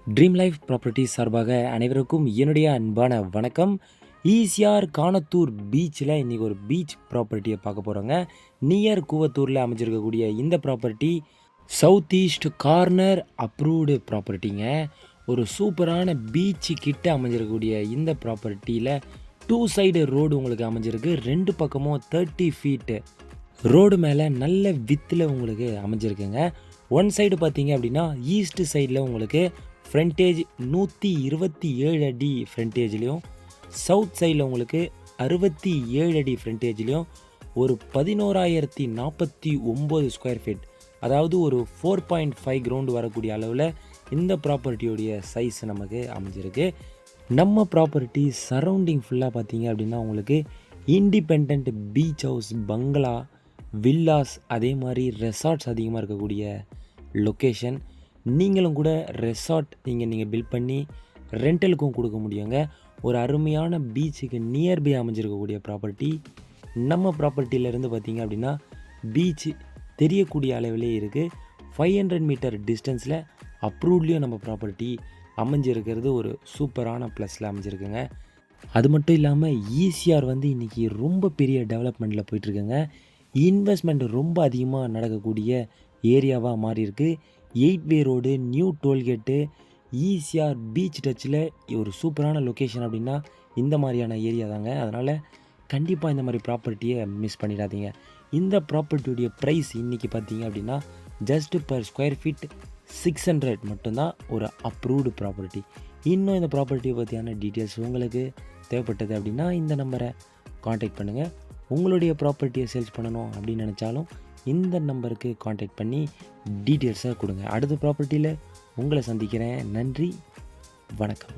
Dream life properties சார்பாக அனைவருக்கும் என்னுடைய அன்பான வணக்கம். ஈசிஆர் கானத்தூர் பீச்சில் இன்றைக்கி ஒரு பீச் ப்ராப்பர்ட்டியை பார்க்க போகிறோங்க. நியர் கூவத்தூரில் அமைஞ்சிருக்கக்கூடிய இந்த property south east corner approved ப்ராப்பர்ட்டிங்க. ஒரு சூப்பரான பீச்சு கிட்ட அமைஞ்சிருக்கக்கூடிய இந்த ப்ராப்பர்ட்டியில் 2 சைடு ரோடு உங்களுக்கு அமைஞ்சிருக்கு. 2 பக்கமும் 30 ஃபீட்டு ரோடு மேலே நல்ல வித்தில் உங்களுக்கு அமைஞ்சிருக்குங்க. ஒன் சைடு பார்த்தீங்க அப்படின்னா ஈஸ்ட் சைடில் உங்களுக்கு ஃப்ரண்டேஜ் 127 அடி ஃப்ரண்டேஜ்லேயும், சவுத் சைடில் உங்களுக்கு 67 அடி ஃப்ரண்டேஜ்லேயும் ஒரு 11,049 ஸ்கொயர் ஃபீட், அதாவது ஒரு 4.5 கிரவுண்டு வரக்கூடிய அளவில் இந்த ப்ராப்பர்ட்டியோடைய சைஸ் நமக்கு அமைஞ்சிருக்கு. நம்ம ப்ராப்பர்ட்டி சரௌண்டிங் ஃபுல்லாக பார்த்தீங்க அப்படின்னா உங்களுக்கு இண்டிபெண்ட் பீச் ஹவுஸ், பங்களா, வில்லாஸ், அதே மாதிரி ரெசார்ட்ஸ் அதிகமாக இருக்கக்கூடிய லொக்கேஷன். நீங்களும் கூட ரெசார்ட் நீங்கள் பில்ட் பண்ணி ரெண்டலுக்கும் கொடுக்க முடியுங்க. ஒரு அருமையான பீச்சுக்கு நியர்பை அமைஞ்சிருக்கக்கூடிய ப்ராப்பர்ட்டி. நம்ம ப்ராப்பர்ட்டியிலேருந்து பார்த்திங்க அப்படின்னா பீச் தெரியக்கூடிய அளவிலே இருக்குது. 500 மீட்டர் டிஸ்டன்ஸில் அப்ரூவ்ட்லேயும் நம்ம ப்ராப்பர்ட்டி அமைஞ்சிருக்கிறது ஒரு சூப்பரான ப்ளஸில் அமைஞ்சிருக்குங்க. அது மட்டும் இல்லாமல் ஈசிஆர் இன்றைக்கி ரொம்ப பெரிய டெவலப்மெண்ட்டில் போயிட்டுருக்குங்க. இன்வெஸ்ட்மெண்ட் ரொம்ப அதிகமாக நடக்கக்கூடிய ஏரியாவாக மாறி இருக்குது. 8-வே road, new tollgate, ECR beach டச்சில் ஒரு சூப்பரான லொக்கேஷன் அப்படின்னா இந்த மாதிரியான ஏரியா தாங்க. அதனால் கண்டிப்பாக இந்த மாதிரி ப்ராப்பர்ட்டியை மிஸ் பண்ணிடாதீங்க. இந்த ப்ராப்பர்ட்டியுடைய ப்ரைஸ் இன்றைக்கி பார்த்தீங்க அப்படின்னா ஜஸ்ட் பர் ஸ்கொயர் ஃபீட் 600 மட்டும்தான். ஒரு அப்ரூவ்டு ப்ராப்பர்ட்டி. இன்னும் இந்த ப்ராப்பர்ட்டியை பற்றியான டீட்டெயில்ஸ் உங்களுக்கு தேவைப்பட்டது அப்படின்னா இந்த நம்பரை காண்டாக்ட் பண்ணுங்கள். உங்களுடைய ப்ராப்பர்ட்டியை சேல்ஸ் பண்ணணும் அப்படின்னு நினச்சாலும் இந்த நம்பருக்கு காண்டாக்ட் பண்ணி டீட்டெயில்ஸாக கொடுங்க. அடுத்த ப்ராப்பர்ட்டியில் உங்களை சந்திக்கிறேன். நன்றி, வணக்கம்.